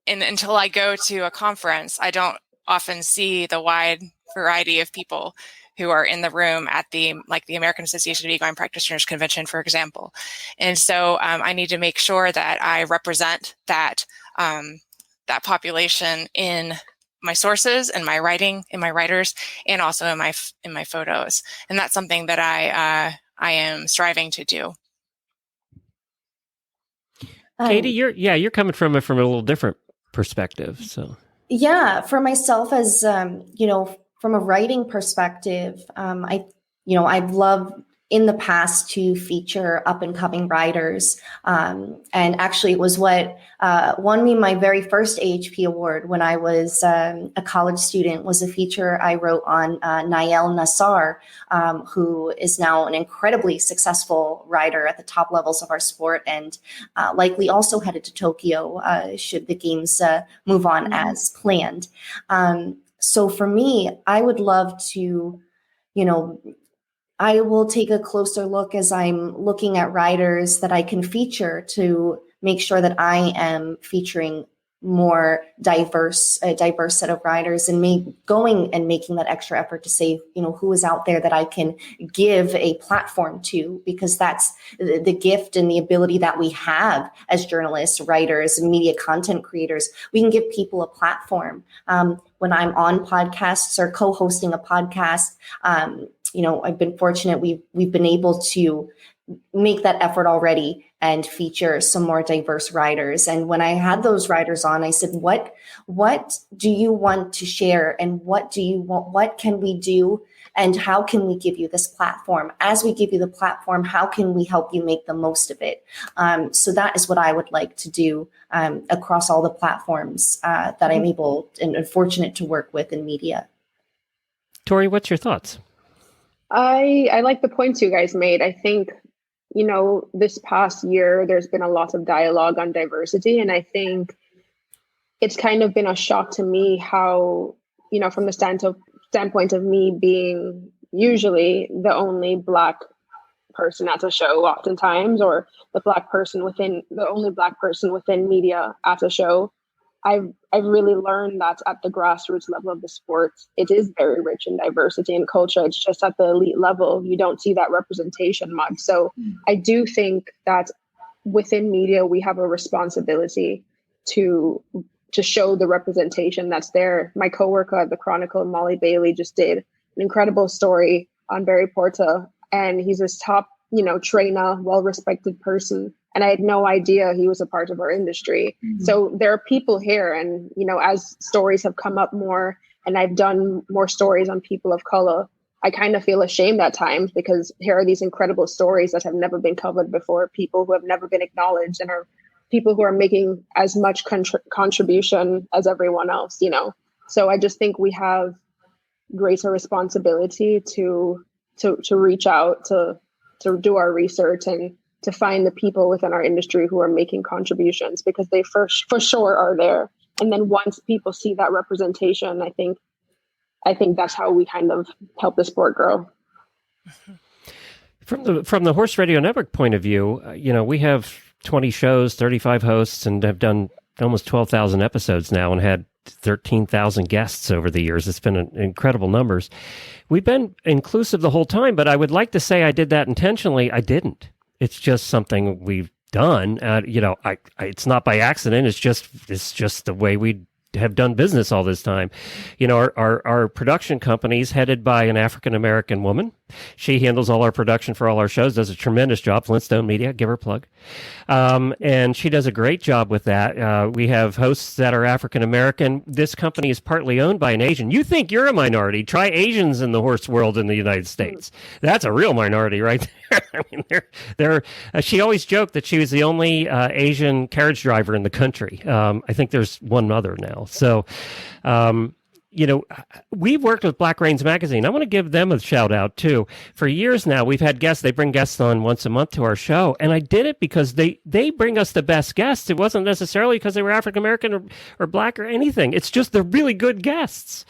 until I go to a conference, I don't often see the wide variety of people who are in the room at the American Association of Equine Practitioners Convention, for example. And so I need to make sure that I represent that population in my sources and my writing, in my writers, and also in my photos. And that's something that I am striving to do. Catie, you're coming from it from a little different perspective. So yeah, for myself, as from a writing perspective, I'd love in the past to feature up and coming riders. And actually it was what won me my very first AHP award when I was a college student, was a feature I wrote on Nael Nassar, who is now an incredibly successful rider at the top levels of our sport, and likely also headed to Tokyo should the games move on as planned. So for me, I would love to, I will take a closer look as I'm looking at riders that I can feature to make sure that I am featuring more a diverse set of riders, and going and making that extra effort to say, who is out there that I can give a platform to, because that's the gift and the ability that we have as journalists, writers, and media content creators. We can give people a platform. When I'm on podcasts or co-hosting a podcast, I've been fortunate. We've been able to make that effort already and feature some more diverse riders. And when I had those riders on, I said, what do you want to share? And what can we do? And how can we give you this platform? As we give you the platform, how can we help you make the most of it? So that is what I would like to do across all the platforms that I'm able and fortunate to work with in media. Tori, what's your thoughts? I like the points you guys made. I think, this past year, there's been a lot of dialogue on diversity. And I think it's kind of been a shock to me how, from the standpoint of me being usually the only Black person at a show oftentimes, or the only Black person within media at a show, I've really learned that at the grassroots level of the sport, it is very rich in diversity and culture. It's just at the elite level, you don't see that representation much. So I do think that within media, we have a responsibility to show the representation that's there. My coworker at the Chronicle, Molly Bailey, just did an incredible story on Barry Porta, and he's this top, trainer, well-respected person. And I had no idea he was a part of our industry. Mm-hmm. So there are people here, and, as stories have come up more and I've done more stories on people of color, I kind of feel ashamed at times, because here are these incredible stories that have never been covered before, people who have never been acknowledged, and are people who are making as much contribution as everyone else, So I just think we have greater responsibility to reach out, to do our research, and to find the people within our industry who are making contributions, because they for sure are there. And then once people see that representation, I think that's how we kind of help the sport grow. From the Horse Radio Network point of view, we have 20 shows, 35 hosts, and have done almost 12,000 episodes now and had 13,000 guests over the years. It's been incredible numbers. We've been inclusive the whole time, but I would like to say I did that intentionally. I didn't. It's just something we've done. It's not by accident. It's just the way we have done business all this time. Our production company is headed by an African-American woman. She handles all our production for all our shows, does a tremendous job. Flintstone Media, give her a plug. And she does a great job with that. We have hosts that are African-American. This company is partly owned by an Asian. You think you're a minority? Try Asians in the horse world in the United States. That's a real minority right there. I mean, they're she always joked that she was the only Asian carriage driver in the country. I think there's one other now. So, we've worked with Black Reins Magazine. I want to give them a shout out too. For years now, we've had guests. They bring guests on once a month to our show. And I did it because they bring us the best guests. It wasn't necessarily because they were African-American or Black or anything. It's just they're really good guests.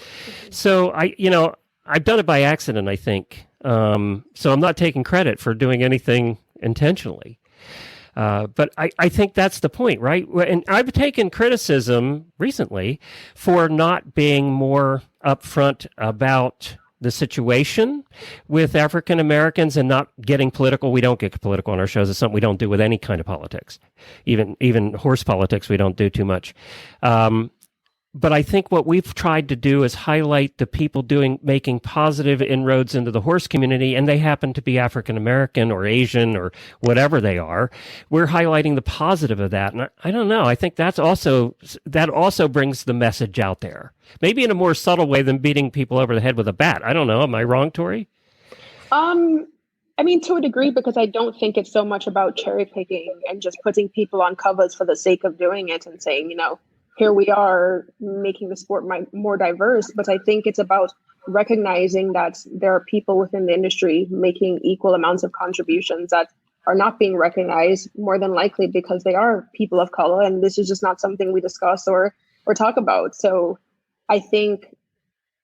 So I've done it by accident, I think. So I'm not taking credit for doing anything intentionally. But I think that's the point, right? And I've taken criticism recently for not being more upfront about the situation with African Americans and not getting political. We don't get political on our shows. It's something we don't do with any kind of politics. Even horse politics, we don't do too much. But I think what we've tried to do is highlight the people making positive inroads into the horse community, and they happen to be African American or Asian or whatever they are. We're highlighting the positive of that, and I don't know. I think that also brings the message out there, maybe in a more subtle way than beating people over the head with a bat. I don't know. Am I wrong, Tori? I mean, to a degree, because I don't think it's so much about cherry picking and just putting people on covers for the sake of doing it and saying, here we are making the sport more diverse, but I think it's about recognizing that there are people within the industry making equal amounts of contributions that are not being recognized, more than likely because they are people of color, and this is just not something we discuss or talk about. So I think,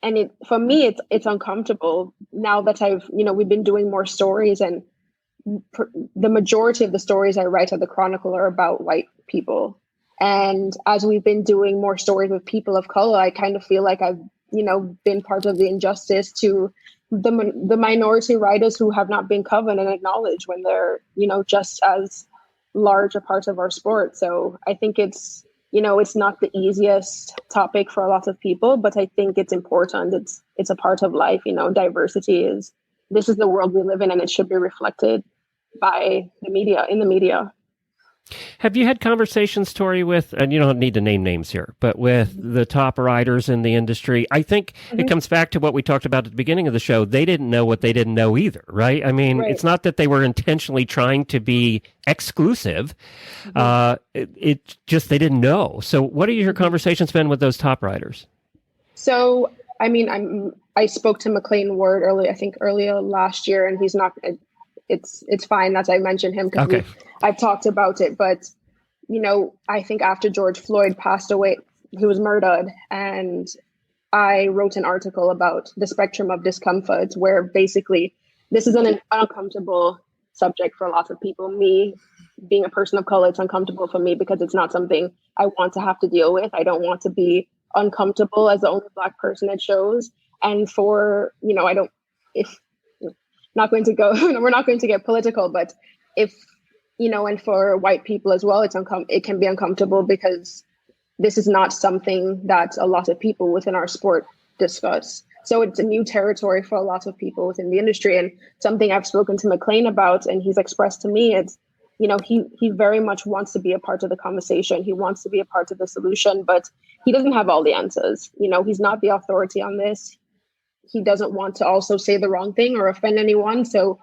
and for me, it's uncomfortable now that we've been doing more stories, and the majority of the stories I write at the Chronicle are about white people. And as we've been doing more stories with people of color, I kind of feel like I've, been part of the injustice to the minority riders who have not been covered and acknowledged when they're, just as large a part of our sport. So I think it's not the easiest topic for a lot of people, but I think it's important. It's a part of life. This is the world we live in, and it should be reflected by the media, in the media. Have you had conversations, Tori, with, and you don't need to name names here, but with the top riders in the industry? I think it comes back to what we talked about at the beginning of the show. They didn't know what they didn't know either, right? I mean, It's not that they were intentionally trying to be exclusive. It just, they didn't know. So what have your conversations been with those top riders? So, I mean, I spoke to McLean Ward earlier last year, and he's not... It's fine that I mentioned him because I've talked about it. But, I think after George Floyd passed away, he was murdered. And I wrote an article about the spectrum of discomfort, where basically this is an uncomfortable subject for a lot of people. Me being a person of color, it's uncomfortable for me because it's not something I want to have to deal with. I don't want to be uncomfortable as the only Black person at shows. And we're not going to get political, but if, and for white people as well, it can be uncomfortable because this is not something that a lot of people within our sport discuss. So it's a new territory for a lot of people within the industry, and something I've spoken to McLean about, and he's expressed to me, it's, he very much wants to be a part of the conversation. He wants to be a part of the solution, but he doesn't have all the answers. He's not the authority on this. He doesn't want to also say the wrong thing or offend anyone. So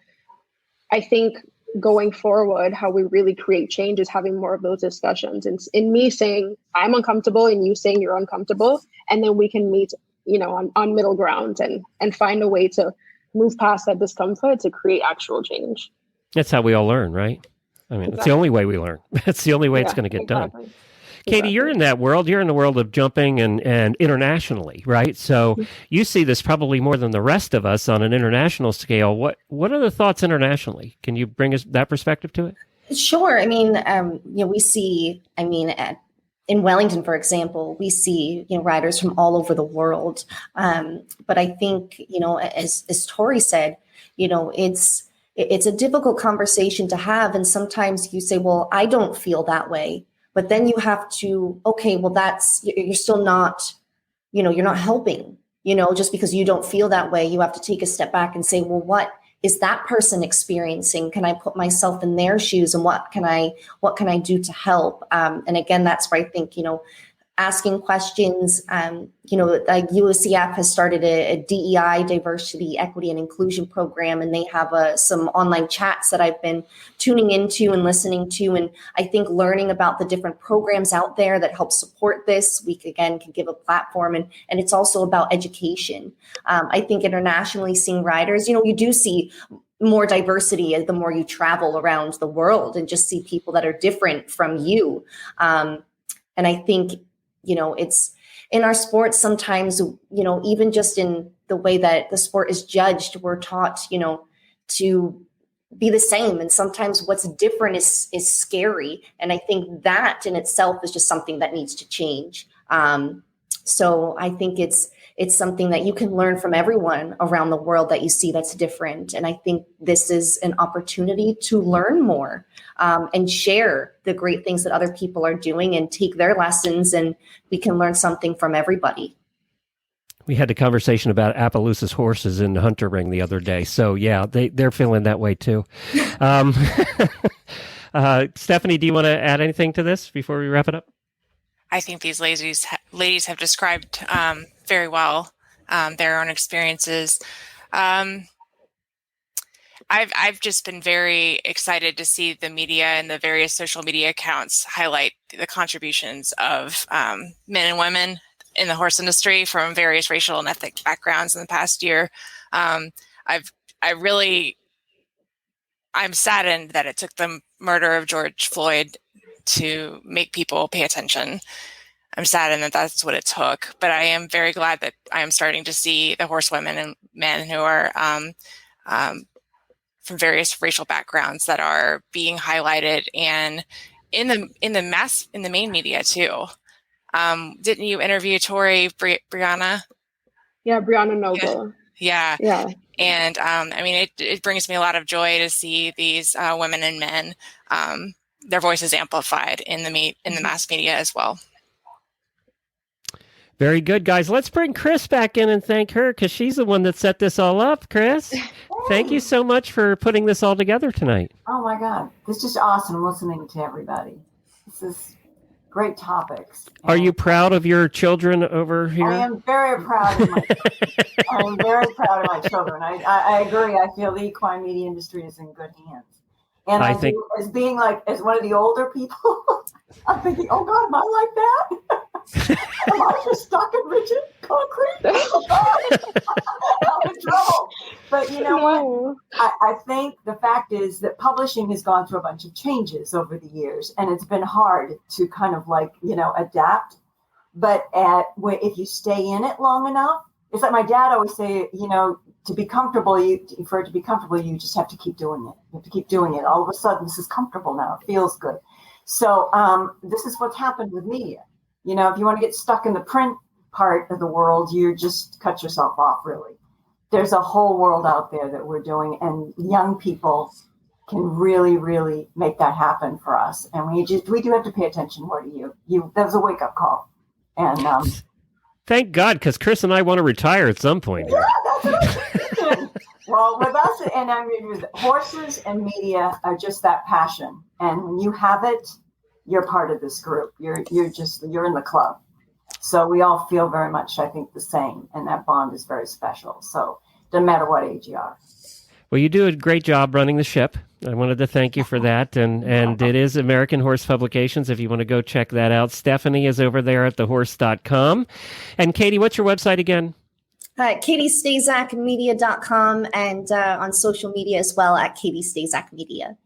I think going forward, how we really create change is having more of those discussions. And in me saying I'm uncomfortable and you saying you're uncomfortable, and then we can meet, on middle ground and find a way to move past that discomfort to create actual change. That's how we all learn, right? I mean, It's the only way we learn. It's the only way it's going to get done. Catie, you're in that world. You're in the world of jumping and internationally, right? So you see this probably more than the rest of us on an international scale. What are the thoughts internationally? Can you bring us that perspective to it? Sure. I mean, we see, in Wellington, for example, we see, riders from all over the world. But I think, as Tori said, it's a difficult conversation to have. And sometimes you say, well, I don't feel that way. But then you have to, okay, well, you're still not, you're not helping, just because you don't feel that way. You have to take a step back and say, well, what is that person experiencing? Can I put myself in their shoes, and what can I do to help? And again, that's where I think, asking questions, like UOCF has started a DEI, diversity, equity, and inclusion program, and they have some online chats that I've been tuning into and listening to. And I think learning about the different programs out there that help support this, we again can give a platform, and it's also about education. I think internationally, seeing riders, you do see more diversity the more you travel around the world and just see people that are different from you. And I think, it's in our sports sometimes, even just in the way that the sport is judged, we're taught, to be the same. And sometimes what's different is scary. And I think that in itself is just something that needs to change. So I think it's something that you can learn from everyone around the world that you see that's different. And I think this is an opportunity to learn more and share the great things that other people are doing and take their lessons, and we can learn something from everybody. We had a conversation about Appaloosa's horses in the Hunter Ring the other day. So yeah, they're feeling that way too. Stephanie, do you want to add anything to this before we wrap it up? I think these ladies have described very well their own experiences. I've just been very excited to see the media and the various social media accounts highlight the contributions of men and women in the horse industry from various racial and ethnic backgrounds in the past year. I'm saddened that it took the murder of George Floyd to make people pay attention. I'm saddened that that's what it took, but I am very glad that I am starting to see the horsewomen and men who are from various racial backgrounds that are being highlighted, and in the main media too. Didn't you interview Tori, Brianna? Yeah, Brianna Noble. Yeah. And it brings me a lot of joy to see these women and men, their voices amplified in the mass media as well. Very good, guys. Let's bring Chris back in and thank her, because she's the one that set this all up. Chris, thank you so much for putting this all together tonight. Oh my God, it's just awesome listening to everybody. This is great topics. Are you proud of your children over here? I am very proud of my children. I agree. I feel the equine media industry is in good hands. And I think, as one of the older people, I'm thinking, oh God, am I like that? Am I just stuck in rigid concrete? I'm in trouble. But you know what? I think the fact is that publishing has gone through a bunch of changes over the years, and it's been hard to kind of adapt. But if you stay in it long enough, it's like my dad always say, to be comfortable, for it to be comfortable, you just have to keep doing it. You have to keep doing it. All of a sudden, this is comfortable now. It feels good. So this is what's happened with media. If you want to get stuck in the print part of the world, you just cut yourself off, really. There's a whole world out there that we're doing, and young people can really, really make that happen for us. And we do have to pay attention more to you. That was a wake-up call. And thank God, because Chris and I want to retire at some point. Yeah, that's what I'm thinking. Well, with us, and with horses and media are just that passion. And when you have it, you're part of this group. You're in the club. So we all feel very much, I think, the same. And that bond is very special. So doesn't matter what age you are. Well, you do a great job running the ship. I wanted to thank you for that. And it is American Horse Publications, if you want to go check that out. Stephanie is over there at thehorse.com. And Catie, what's your website again? KatieStaszakMedia.com, and on social media as well at Catie Staszak Media.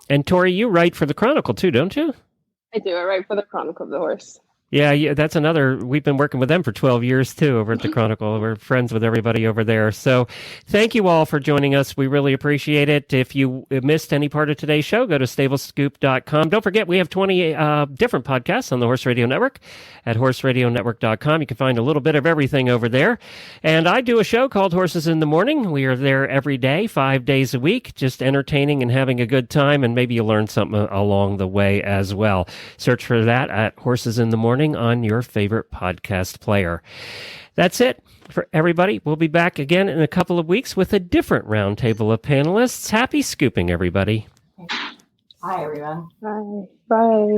And Tori, you write for the Chronicle too, don't you? I do. I write for the Chronicle of the Horse. Yeah, that's another. We've been working with them for 12 years, too, over at the Chronicle. We're friends with everybody over there. So thank you all for joining us. We really appreciate it. If you missed any part of today's show, go to stablescoop.com. Don't forget, we have 20 different podcasts on the Horse Radio Network at horseradionetwork.com. You can find a little bit of everything over there. And I do a show called Horses in the Morning. We are there every day, 5 days a week, just entertaining and having a good time. And maybe you learn something along the way as well. Search for that at Horses in the Morning on your favorite podcast player. That's it for everybody. We'll be back again in a couple of weeks with a different roundtable of panelists. Happy scooping, everybody. Hi, everyone. Bye. Bye.